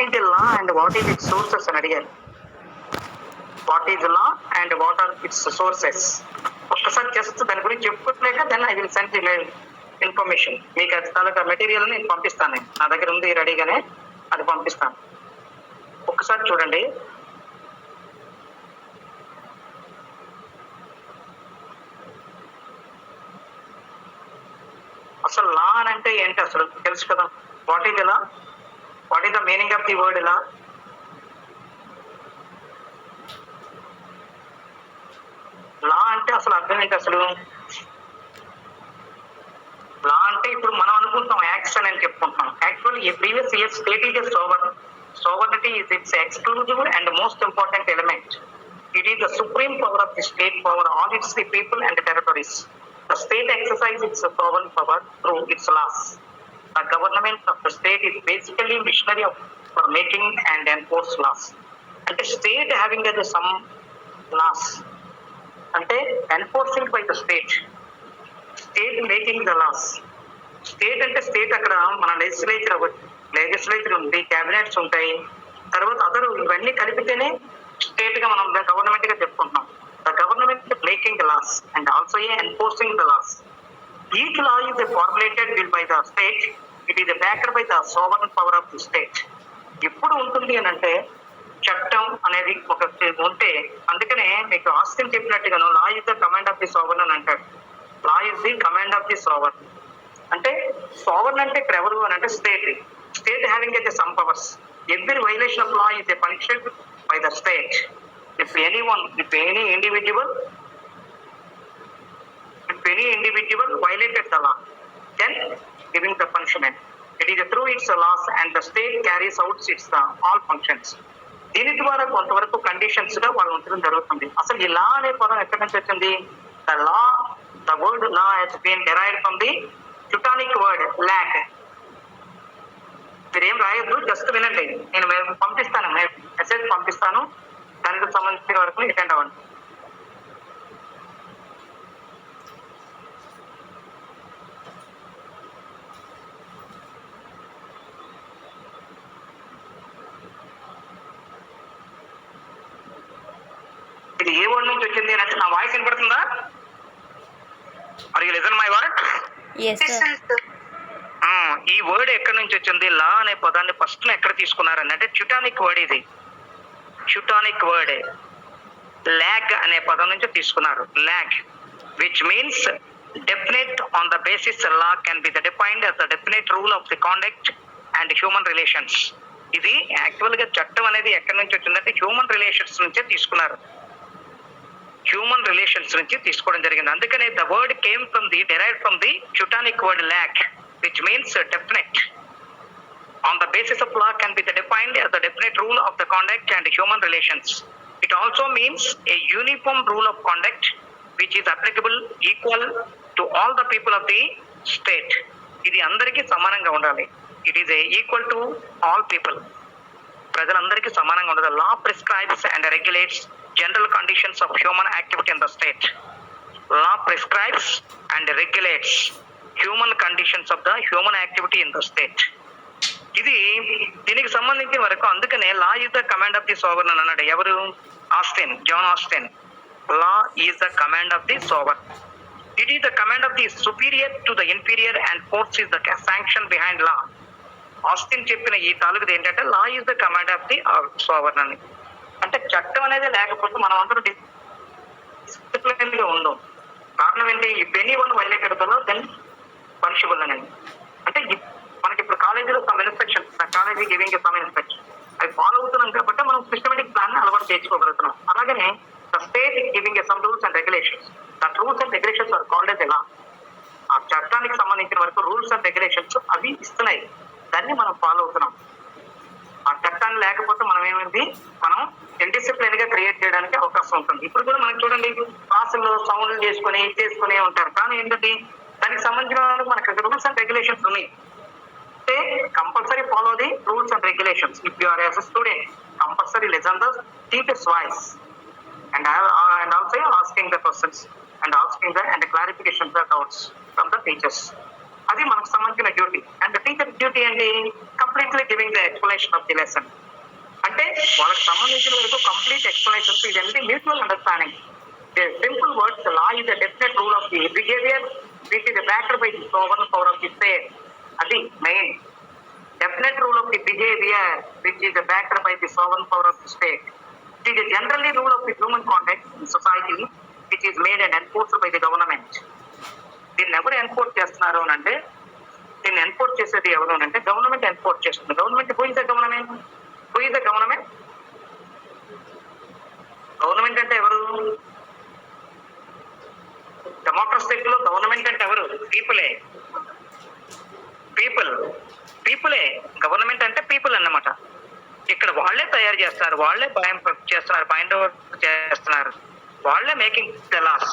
Is the law and what is its sources అని అడిగారు. What is law and what are its sources. ఒక్కసారి just దాని గురించి చెప్పుకోలేక then I will send the information. మీకు అది తాలూకా మెటీరియల్ నేను పంపిస్తాను. నేను నా దగ్గర ఉంది రెడీగానే, అది పంపిస్తాను. ఒక్కసారి చూడండి. అసలు లా అని అంటే ఏంటి అసలు తెలుసు కదా. What is law, what is the meaning of the word law. Law అంటే అసలు అర్థం ఏంటి అసలు. లా అంటే ఇప్పుడు మనం అనుకుంటాం యాక్షన్ అని చెప్పుకుంటాం. యాక్చువల్లీ ఈ previous year state is sovereignty is its exclusive and most important element. It is the supreme power of the state power all its people and territories. The state exercises its sovereign power through its laws. The government of the state is basically missionary for making and enforce laws. అంటే state having as some laws అంటే enforcing by the state making the laws. State అంటే state అక్కడ మన legislature ఉంది, cabinets ఉంటాయి, తర్వాత other ఇవన్నీ కలిపితేనే state గా మనం గవర్నమెంట్ గా చెప్పుకుంటున్నాం. The government making the laws and also enforcing the laws. Each law is formulated bill by the state. It is backed by the sovereign power of the state. ఎప్పుడు ఉంటుంది అని అంటే చట్టం అనేది ఒక ఉంటే, అందుకనే మీకు ఆస్తిని చెప్పినట్టుగాను law is the command of the sovereign అని అంటాడు. Law is the command of the sovereign. అంటే సోవరెన్ అంటే ఇక్కడ ఎవరు అని అంటే state having a some powers. Every violation of law is a punished by the state. If any individual violated the law, then giving the punishment. It is through its laws and the state carries out its all functions. దీని ద్వారా కొంతవరకు conditions గా వాళ్ళు ఉంచడం జరుగుతుంది. అసలు ఈ లా అనే పదం ఎక్కడి నుంచి వచ్చింది? The word law has been derived from the Teutonic word lag. మీరేం రాయొద్దు, జస్ట్ వినండి. నేను పంపిస్తాను, మెసేజ్ పంపిస్తాను, దానికి సంబంధించిన వరకు అటెండ్ అవ్వండి. ఇది ఏ వర్డ్ నుంచి వచ్చింది అంటే నా వాయిస్ వినపడుతుందా? Are you listen my word? ఈ వర్డ్ ఎక్కడి నుంచి వచ్చింది? లా అనే పదాన్ని ఫస్ట్ ఎక్కడ తీసుకున్నారని అంటే చుటానిక్ వర్డ్. ఇది చుటానిక్ వర్డ్ లాగ్ అనే పదం నుంచి తీసుకున్నారు. Lag which means definite on the basis law can be defined as the definite rule of the conduct and human relations. ఇది యాక్చువల్ గా చట్టం అనేది ఎక్కడి నుంచి వచ్చిందంటే హ్యూమన్ రిలేషన్స్ నుంచే తీసుకున్నారు. హ్యూమన్ రిలేషన్స్ నుంచి తీసుకోవడం జరిగింది. అందుకనే the word came from the derived from the Teutonic word lag which means definite on the basis of law can be defined as the definite rule of the conduct and human relations. It also means a uniform rule of conduct which is applicable equal to all the people of the state. ఇది అందరికీ సమానంగా ఉండాలి. It is equal to all people. ప్రజలందరికీ సమానంగా ఉండదు. Law prescribes and regulates general conditions of human activity in the state. Law prescribes and regulates human conditions of the human activity in the state. ఇది దీనికి సంబంధించిన వరకు అందుకనే law is the command of the sovereign అన్నాడు. ఎవరు? John Austin. Law is the command of the sovereign. It is the command of the superior to the inferior and force is the sanction behind law. Austin చెప్పిన ఈ తాలూకుది ఏంటంటే law is the command of the sovereign అని. అంటే చట్టం అనేది లేకపోతే మనం అందరూ డిసిప్లిన్ గా ఉండం. కారణం ఏంటి? If any one violated the law then punishable అనేది. అంటే మనకి ఇప్పుడు కాలేజీలో some instructions, college giving some instruction, అవి ఫాలో అవుతున్నాం కాబట్టి మనం సిస్టమేటిక్ ప్లాన్ ని అలవాటు చేసుకోగలుగుతున్నాం. అలాగనే the state giving some rules and regulations. That rules and regulations are called as a law. ఆ చట్టానికి సంబంధించిన వరకు రూల్స్ అండ్ రెగ్యులేషన్స్ అవి ఇస్తున్నాయి, దాన్ని మనం ఫాలో అవుతున్నాం. ఆ చట్టాన్ని లేకపోతే మనం ఇండిసిప్లిన్ గా క్రియేట్ చేయడానికి అవకాశం ఉంటుంది. ఇప్పుడు కూడా మనకి చూడండి, క్లాసుల్లో సౌండ్లు చేసుకుని ఉంటారు. కానీ ఏంటంటే దానికి సంబంధించిన మనకి రూల్స్ అండ్ రెగ్యులేషన్స్ ఉన్నాయి. అంటే compulsory follow the rules and regulations. If you are as a student, compulsory listen the teacher's voice and also asking the questions and asking the and clarification the doubts from the teachers. అది మనకు సంబంధించిన duty. And teacher duty ఏంటి? Completely giving the explanation of the lesson. అంటే వాళ్ళకి సంబంధించిన వరకు complete explanation, ఇదంటే mutual understanding. Simple words, law is the definite rule of the behaviour which is backed by the sovereign power of the state. అది main. Definite rule of the behavior which is backed by the sovereign power of the state. It is generally rule of the human conduct in society which is made and enforced by the government. దీన్ని ఎవరు enforce చేస్తున్నారు అని అంటే, దీన్ని enforce చేసేది ఎవరు అని అంటే గవర్నమెంట్ ఎన్ఫోర్స్ చేస్తుంది. Government who is the government? Who is the government? Government అంటే ఎవరు? డెమోక్రసీ లో గవర్నమెంట్ అంటే ఎవరు? పీపులే. పీపులే గవర్నమెంట్ అంటే పీపుల్ అన్నమాట. ఇక్కడ వాళ్ళే తయారు చేస్తున్నారు, వాళ్ళే చేస్తున్నారు, బైండ్ ఓవర్ చేస్తున్నారు, వాళ్ళే making the laws.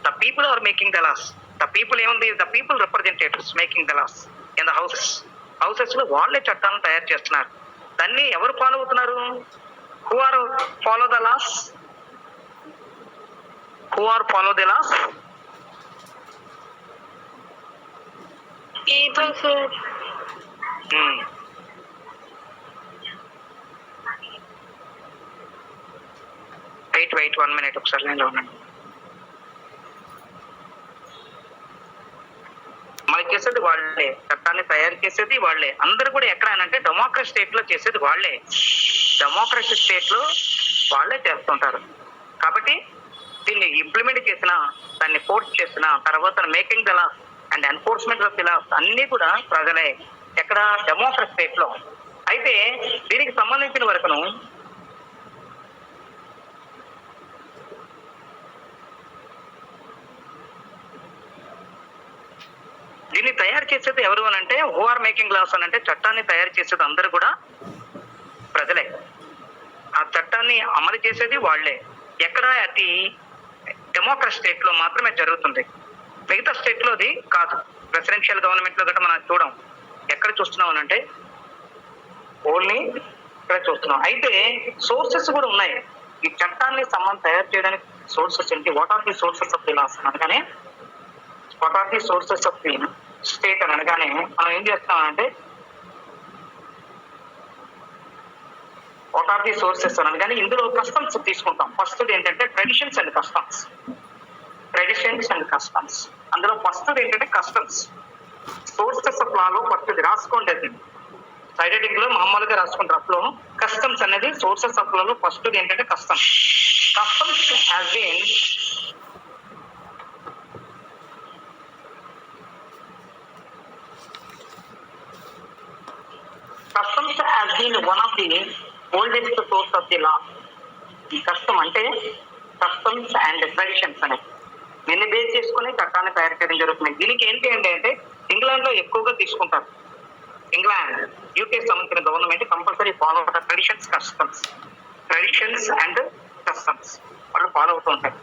The people are making the laws. The people ఏముంది? The people representatives making the laws in the houses లో వాళ్ళే చట్టాలను తయారు చేస్తున్నారు. దాన్ని ఎవరు ఫాలో అవుతున్నారు? Who are follow the laws? Who are follow the laws? Wait 1 minute ఒకసారి నేను ఉండండి. మనకి చేసేది వాళ్ళే, చట్టాన్ని తయారు చేసేది వాళ్ళే. అందరూ కూడా ఎక్కడ అంటే డెమోక్రసీ స్టేట్ లో చేసేది వాళ్ళే. డెమోక్రసీ స్టేట్ లో వాళ్ళే చేస్తుంటారు. కాబట్టి దీన్ని ఇంప్లిమెంట్ చేసిన, దాన్ని ఫోర్స్ చేసిన తర్వాత making the laws and enforcement of the laws అన్ని కూడా ప్రజలే. ఎక్కడ? డెమోక్రసీ స్టేట్ లో. అయితే దీనికి సంబంధించిన వరకును దీన్ని తయారు చేసేది ఎవరు అని అంటే, హూ ఆర్ మేకింగ్ లాస్ అని అంటే చట్టాన్ని తయారు చేసేది అందరూ కూడా ప్రజలే. ఆ చట్టాన్ని అమలు చేసేది వాళ్లే. ఎక్కడ? అది డెమోక్రసీ స్టేట్ లో మాత్రమే జరుగుతుంది. మిగతా స్టేట్ లో అది కాదు. ప్రెసిడెన్షియల్ గవర్నమెంట్ లో గట్రా మనం చూడం. ఎక్కడ చూస్తున్నాం అంటే ఓన్లీ ఇక్కడ చూస్తున్నాం. అయితే సోర్సెస్ కూడా ఉన్నాయి. ఈ చట్టాన్ని తయారు చేయడానికి సోర్సెస్ ఏంటి? What are the sources of the laws అనగానే, what are the sources of the state అని అనగానే మనం ఏం చేస్తామంటే, వాట్ ఆర్ ది సోర్సెస్ అని అనగానే ఇందులో కస్టమ్స్ తీసుకుంటాం. ఫస్ట్ ఏంటంటే traditions and customs. Traditions and customs. అందులో ఫస్ట్ ఏంటంటే కస్టమ్స్. సోర్సెస్ ఆఫ్ లాలో ఫస్ట్ రాసుకోండి. సైడ్ హెడ్డింగ్ లో మామూలుగా రాసుకుంటారు. అప్పుడు కస్టమ్స్ అనేది సోర్సెస్ ఆఫ్ లాలో ఫస్ట్ ఏంటంటే customs. Customs has been one of the oldest source of the law. ఈ కస్టమ్ అంటే కస్టమ్స్ అండ్ ట్రెడిషన్స్ అనేది దీన్ని బేస్ చేసుకుని చట్టాన్ని తయారు చేయడం జరుగుతుంది. దీనికి ఏంటి అంటే ఇంగ్లాండ్ లో ఎక్కువగా తీసుకుంటారు. ఇంగ్లాండ్, యూకే సంబంధించిన గవర్నమెంట్ కంపల్సరీ ఫాలో అవుతారు traditions, customs. Traditions and customs వాళ్ళు ఫాలో అవుతూ ఉంటారు.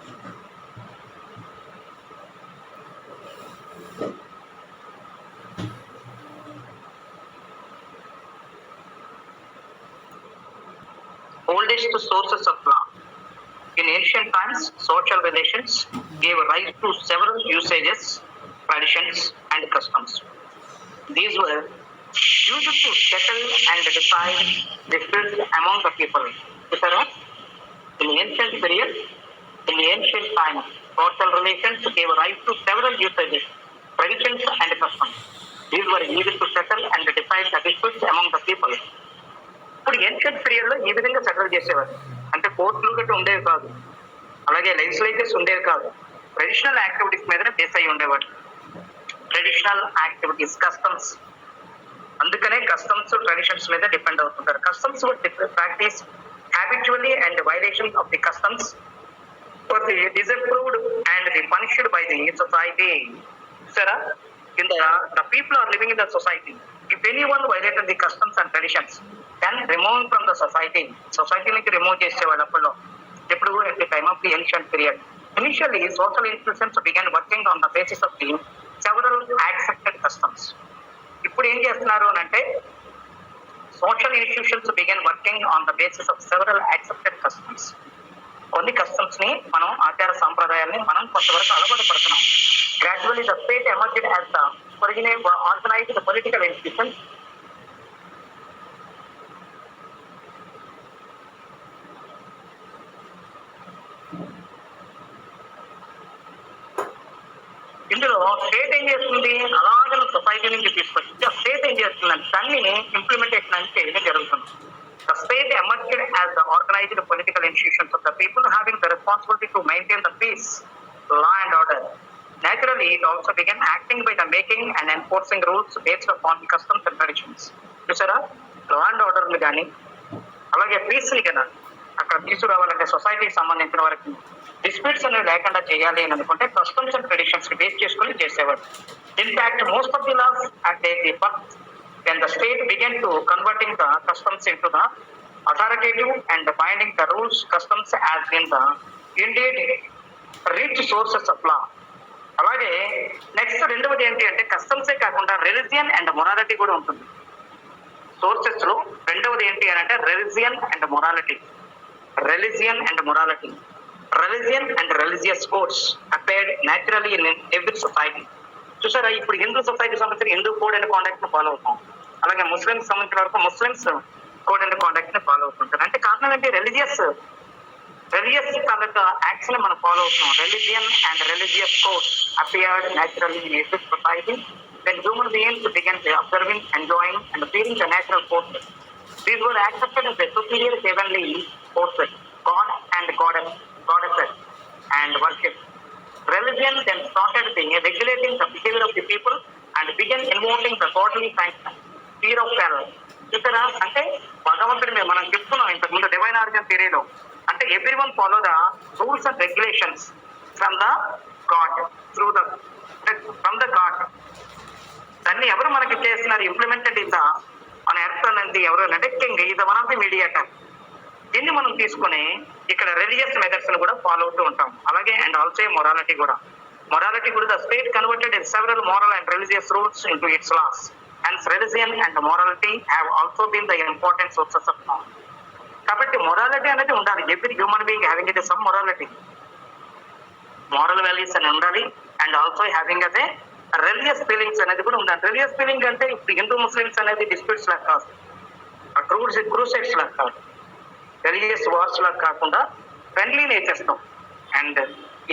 Oldest sources of law. In ancient times, social relations gave rise to several usages, traditions, and customs. These were used to settle and decide disputes among the people. In ancient period, in ancient times, social relations gave rise to several usages, traditions, and customs. These were used to settle and decide the disputes among the people. ఇప్పుడు ancient period లో ఈ విధంగా settle చేసేవారు. అంటే కోర్టులు గట్రా ఉండేవి కాదు, అలాగే లెజిస్లేచర్స్ ఉండేవి కాదు. ట్రెడిషనల్ యాక్టివిటీస్ మీదనే బేస్ అయ్యి ఉండేవారు. Traditional activities, customs. అందుకనే కస్టమ్స్, ట్రెడిషన్స్ మీద డిపెండ్ అవుతుంటారు. Customs practice habitually and violation of the customs for the disapproved and the punished by the society. సరే, the people are living in the society. If anyone violated the customs and traditions, then removing from the society. Society నుంచి remove చేసేవాళ్ళు అప్పుడు. ఎప్పుడు? at the time of the ancient period. Initially, social institutions began working on the basis of the several accepted customs. ఇప్పుడు ఏం చేస్తున్నారు అని అంటే, social institutions began working on the basis of several accepted customs. కొన్ని customs ని, మనం ఆచార సాంప్రదాయాల్ని మనం కొంతవరకు అలవాటు పడుతున్నాం. Gradually the state emerged as the organized political institutions. ఇందులో స్టేట్ ఏం చేస్తుంది, అలాగే సొసైటీ నుంచి తీసుకొచ్చి స్టేట్ ఏం చేస్తుందంటే దాన్ని ఇంప్లిమెంటేషన్ అని చేయడం జరుగుతుంది. The state emerged as the organized political institutions of the people having the responsibility to maintain the peace, law and order. Naturally, it also began acting by the making and enforcing rules based upon the customs and traditions. చూసారా, law and ఆర్డర్లు కానీ అలాగే పీస్ని కదా అక్కడ తీసుకురావాలంటే సొసైటీకి సంబంధించిన వరకు డిస్ప్యూట్స్ అనేవి లేకుండా చేయాలి అని అనుకుంటే కస్టమ్స్ అండ్ ట్రెడిషన్స్ బేస్ చేసుకుని చేసేవాడు. In fact most of the laws at the first when the state began to converting the customs into the authoritative and binding the rules customs as in the indeed rich sources of law. అలాగే next రెండవది ఏంటి అంటే కస్టమ్సే కాకుండా religion and morality కూడా ఉంటుంది sources లో. రెండవది ఏంటి అని అంటే religion and morality. Religion and morality, religion and religious codes appeared naturally in every society. చూసారా, ఇప్పుడు హిందూ సొసైటీ సంబంధించిన హిందూ కోడ్ అండ్ కాండక్ట్ ని ఫాలో అవుతాం, అలాగే ముస్లింస్ సంబంధించిన వరకు ముస్లింస్ కోడ్ అండ్ కాండక్ట్ ని ఫాలో అవుతుంటారు. అంటే కారణం ఏంటి, రిలీజియస్ తాలూకా యాక్ట్స్ ని మనం ఫాలో అవుతున్నాం. Religion and religious codes appeared naturally in every society when human beings began observing, enjoying and feeling the natural forces. These were accepted as the superior heavenly forces, God and goddesses and worship. Religion then started regulating the behavior of the people and began invoking the godly sanction, fear of peril. ఇక్కడ అంటే భగవంతుడి మీద మనం చెప్తున్నాం ఇంతకు ముందు divine origin థియరీలో, అంటే every one follow the rules and regulations from the God from the God. దాన్ని ఎవరు మనకి చేస్తున్నారు, ఇంప్లిమెంటెడ్ ఇన్ ద మన ఎర్త్ అనేది ఎవరు అంటే king is one of the mediator. దీన్ని మనం తీసుకుని ఇక్కడ రిలీజియస్ మెథడ్స్ కూడా ఫాలో అవుతూ ఉంటాం. అలాగే అండ్ ఆల్సో మొరాలిటీ కూడా the state converted in several moral and religious rules into its laws. Hence religion and morality have also been the important sources of law. కాబట్టి మొరాలిటీ అనేది ఉండాలి. Every human being having it some morality, moral values అని ఉండాలి. And also having అదే religious feelings అనేది కూడా ఉండాలి. Religious feeling అంటే ఇప్పుడు హిందూ ముస్లిమ్స్ అనేది డిస్ప్యూట్స్ లాగా కాదు, క్రూసైడ్స్ లాగా కాదు, రిలీజియస్ వార్స్ లాగా కాకుండా ఫ్రెండ్లీ నేచర్స్తో అండ్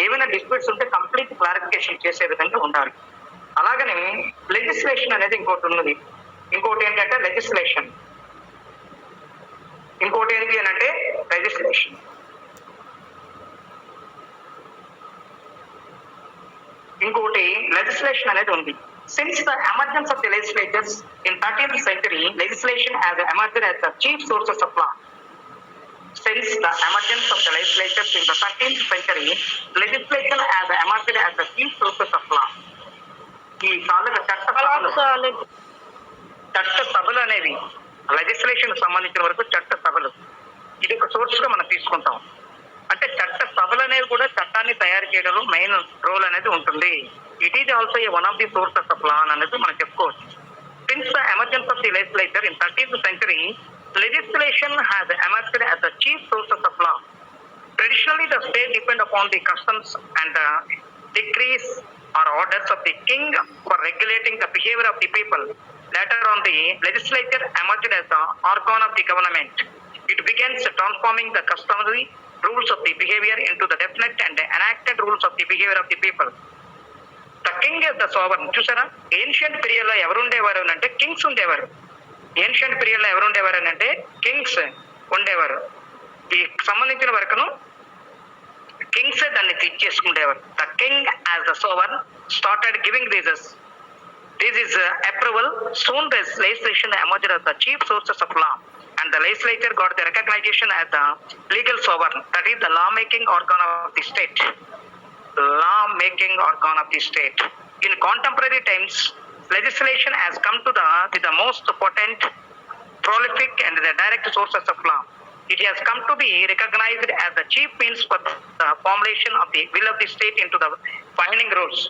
ఏమైనా డిస్ప్యూట్స్ ఉంటే కంప్లీట్ క్లారిఫికేషన్ చేసే విధంగా ఉండాలి. అలాగనే లెజిస్లేషన్ అనేది ఇంకోటి ఏంటంటే లెజిస్లేషన్. ఇంకోటి ఏంటి అని అంటే లెజిస్లేషన్. ఇంకోటి లెజిస్లేషన్ అనేది ఉంది. Since the emergence of the legislatures in 13th century, legislation has emerged as the chief sources of law. Since the emergence of the legislatures in the 13th century, legislation has emerged as the chief sources of law. ఈ కాలంలో చట్ట సభలు అనేవి legislation సంబంధించిన వరకు చట్ట సభలు ఇది ఒక సోర్స్ గా మనం తీసుకుంటాం. అంటే చట్ట సభలు అనేవి కూడా చట్టాన్ని తయారు చేయడంలో మెయిన్ రోల్ అనేది ఉంటుంది. It is also one of the sources of లా అనేది మనం చెప్పుకోవచ్చు. Since the emergence of the legislature in 13th century, legislation has emerged as the chief sources of law. Traditionally, the state depend upon the customs and the decrees or orders of the king for regulating the behavior of the people. Later on, the legislature emerged as the organ of the government. It begins transforming the customary rules of the behavior into the definite and enacted rules of the behavior of the people. The king is the sovereign. చూసారా, ancient period లో ఎవరు ఉండేవారు అంటే Kings ఉండేవారు. Ancient period లో ఎవరు ఉండేవారు అంటే కింగ్స్ ఉండేవారు. ఈ సంబంధించిన వరకును కింగ్స్ దాన్ని తెచ్చేసుకుండేవారు. The king as the sovereign started giving this is approval. Soon the legislation emerged as the chief sources of law, and the legislature got the recognition as the legal sovereign, that is the law-making organ of the state. In contemporary times, legislation has come to the most potent, prolific and the direct sources of law. It has come to be recognized as the chief means for the formulation of the will of the state into the binding rules.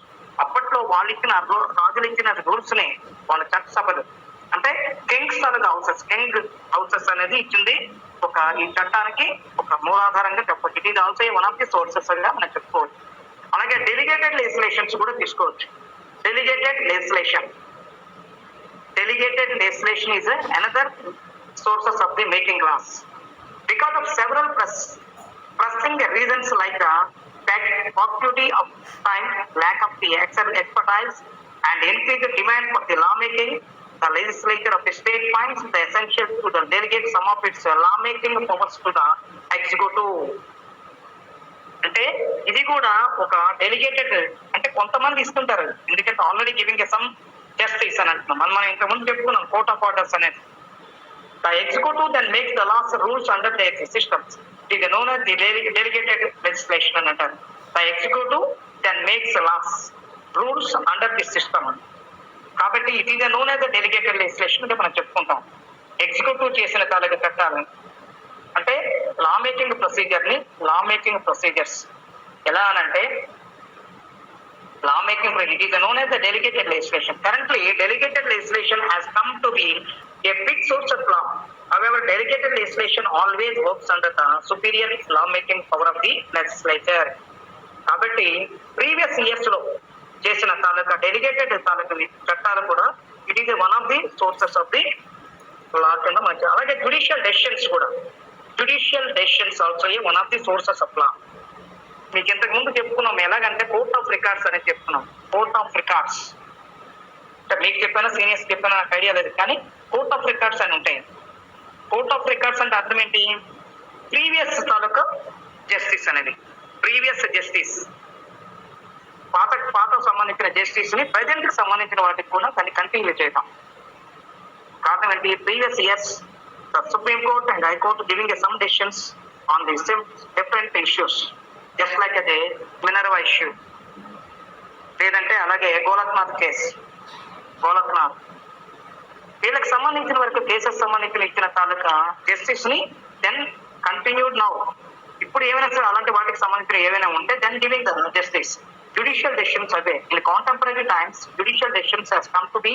అప్పట్లో వాళ్ళు ఇచ్చిన రాజులు ఇచ్చిన rules ని వాళ్ళ చట్ట సభలు అంటే కింగ్స్ హౌసెస్ అనేది ఇచ్చింది ఈ చట్టానికి ఒక మూలాధారంగా చెప్పవచ్చు. It is also one of the sources గా మనం చెప్పుకోవచ్చు. అలాగే డెలిగేటెడ్ లెజిస్లేషన్స్ కూడా తీసుకోవచ్చు. Delegated legislation. Delegated legislation is another sources of the making laws. Because of several pressing reasons like the paucity of time, lack of the expertise, and increased demand for the lawmaking, the legislature of the state finds the essential to the delegate some of its lawmaking powers to the executive. అంటే ఇది కూడా ఒక delegated అంటే కొంతమంది ఇస్తుంటారు, ఎందుకంటే already giving some justice అని అంటున్నాం. మనం ఇంతకుముందు చెప్పుకున్నాం కోర్ట్ ఆఫ్ ఆర్డర్స్ అనేది. The executive then makes the laws rules under the systems. It is known as the delegated legislation అని అంటారు. The executive then makes laws rules under the system అని. కాబట్టి it is known as the delegated legislation అంటే మనం చెప్పుకుంటాం. Executive చేసిన తాలూకు చట్టాలు అంటే లా మేకింగ్ ప్రొసీజర్స్ ఎలా అనంటే law making it is known as the delegated legislation. Currently delegated legislation has come to be a big source of law. However, delegated legislation always works under the superior law making power of the legislature. కాబట్టి previous years లో చేసిన తాలూకా delegated తాలూకా చట్టాలు కూడా it is one of the sources of the లా కింద మంచి. అలాగే judicial decisions కూడా, judicial decisions also one of the sources of లా. మీకు ఇంతకు ముందు చెప్పుకున్నాం ఎలాగంటే కోర్ట్ ఆఫ్ రికార్డ్స్ అనేది చెప్పుకున్నాం. కోర్ట్ ఆఫ్ రికార్డ్స్ అంటే మీకు చెప్పినా సీనియర్స్ చెప్పినా నాకు ఐడియా లేదు, కానీ కోర్ట్ ఆఫ్ రికార్డ్స్ అని ఉంటాయి. కోర్ట్ ఆఫ్ రికార్డ్స్ అంటే అర్థం ఏంటి? ప్రీవియస్ తాలూకా జస్టిస్ అనేది, ప్రీవియస్ జస్టిస్ పాత సంబంధించిన జస్టిస్ ని ప్రజెంట్ కి సంబంధించిన వాటికి కూడా దాన్ని కంటిన్యూ చేయటం. కారణం ఏంటి? Previous years the supreme court and high court giving some decisions on the different issues, just like అదే మినర్వా ఇష్యూ, లేదంటే అలాగే గోలక్నాథ్ కేసు, గోలక్నాథ్ వీళ్ళకి సంబంధించిన వరకు కేసెస్ సంబంధించిన ఇచ్చిన తాలూకా జస్టిస్ ని దెన్ కంటిన్యూడ్ నౌ. ఇప్పుడు ఏమైనా సరే అలాంటి వాటికి సంబంధించిన ఏవైనా ఉంటే then giving the justice. Judicial decisions అవే in contemporary times judicial decisions has come to be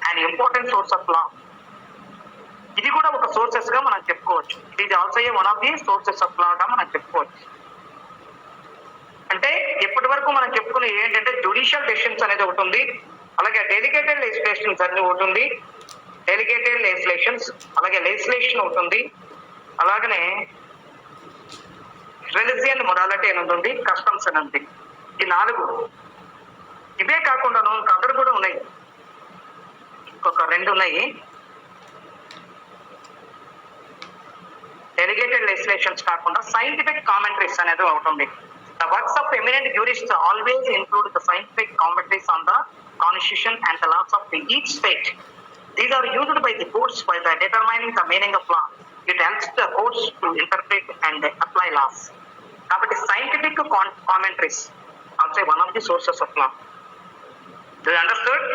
an important source of law. ఇది కూడా ఒక సోర్సెస్ గా మనం చెప్పుకోవచ్చు. It is also one of the sources of law గా మనం చెప్పుకోవచ్చు. అంటే ఇప్పటి వరకు మనం చెప్పుకునే ఏంటంటే జ్యుడిషియల్ డెసిషన్స్ అనేది ఒకటి ఉంది, అలాగే డెలిగేటెడ్ లెజిస్లేషన్స్ అనేది ఒకటి ఉంది, డెలిగేటెడ్ లెజిస్లేషన్స్ అలాగే లెజిస్లేషన్ ఒకటి ఉంది, అలాగనే రిలిజియన్ మొరాలిటీ అనేది ఉంది, కస్టమ్స్ అని ఉంది. ఈ 4 ఇవే కాకుండా అదర్ కూడా ఉన్నాయి, ఇంకొక 2 ఉన్నాయి. డెలిగేటెడ్ లెజిస్లేషన్స్ కాకుండా సైంటిఫిక్ కామెంటరీస్ అనేది ఒకటి ఉంది. The works of eminent jurists always include the scientific commentaries on the constitution and the laws of each state. These are used by the courts by determining the meaning of law. It helps the courts to interpret and apply laws. కాబట్టి scientific commentaries also one of the sources of law. Do you understood?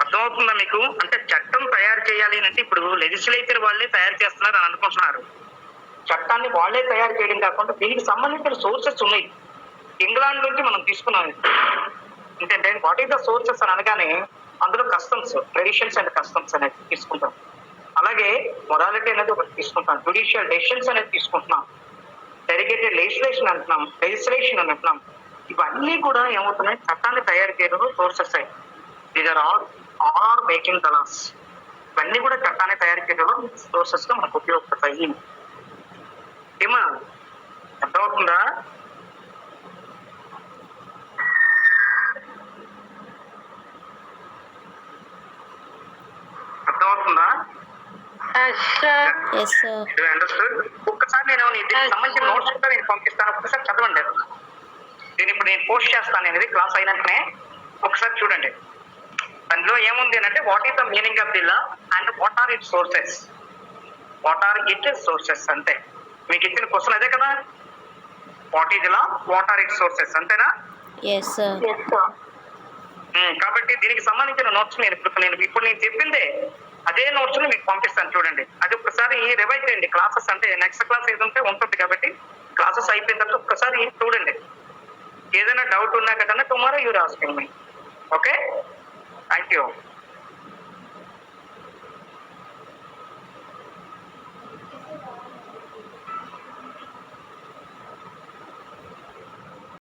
అర్థమవుతుందా మీకు? అంటే చట్టం తయారు చేయాలి అంటే ఇప్పుడు legislature వాళ్ళే తయారు చేస్తున్నారు అని అనుకుంటున్నారు. చట్టాన్ని వాళ్లే తయారు చేయడం కాకుండా దీనికి సంబంధించిన సోర్సెస్ ఉన్నాయి. ఇంగ్లాండ్ నుంచి మనం తీసుకున్నాం. ఏంటంటే వాట్ ఈస్ ద సోర్సెస్ అని అనగానే అందులో కస్టమ్స్, ట్రెడిషన్స్ అండ్ కస్టమ్స్ అనేది తీసుకుంటాం. అలాగే మొరాలిటీ అనేది ఒకటి తీసుకుంటాం, జ్యుడిషియల్ డెసిషన్స్ అనేది తీసుకుంటున్నాం, డెలిగేటెడ్ లెజిస్లేషన్ అంటున్నాం, లెజిస్లేషన్ అని అంటున్నాం. ఇవన్నీ కూడా ఏమవుతున్నాయి? చట్టాన్ని తయారు చేయడంలో సోర్సెస్ అయ్యి. These are all making the laws. ఇవన్నీ కూడా చట్టాన్ని తయారు చేయడంలో సోర్సెస్ గా మనకు ఉపయోగపడతాయి. ఏమా అర్థమవుతుందా? అర్థమవుతుందా? ఒక్కసారి నేను సంబంధించిన నోట్స్ కూడా నేను పంపిస్తాను, ఒకసారి చదవండి. ఇప్పుడు నేను పోస్ట్ చేస్తాను అనేది క్లాస్ అయినట్టునే ఒకసారి చూడండి. అందులో ఏముంది అంటే what is the meaning of the law and what are it sources, what are it sources. అంతే, మీకు ఇచ్చిన క్వశ్చన్ అదే కదా, what is law, what are it sources, అంతేనా? కాబట్టి దీనికి సంబంధించిన నోట్స్ ఇప్పుడు నేను చెప్పిందే అదే నోట్స్ మీకు పంపిస్తాను చూడండి. అది ఒక్కసారి రివైజ్ చేయండి. క్లాసెస్ అంటే నెక్స్ట్ క్లాస్ ఏది ఉంటే ఉంటుంది కాబట్టి క్లాసెస్ అయిపోయిన తర్వాత ఒక్కసారి చూడండి. ఏదైనా డౌట్ ఉన్నా కదా tomorrow you asking me. Okay, thank you.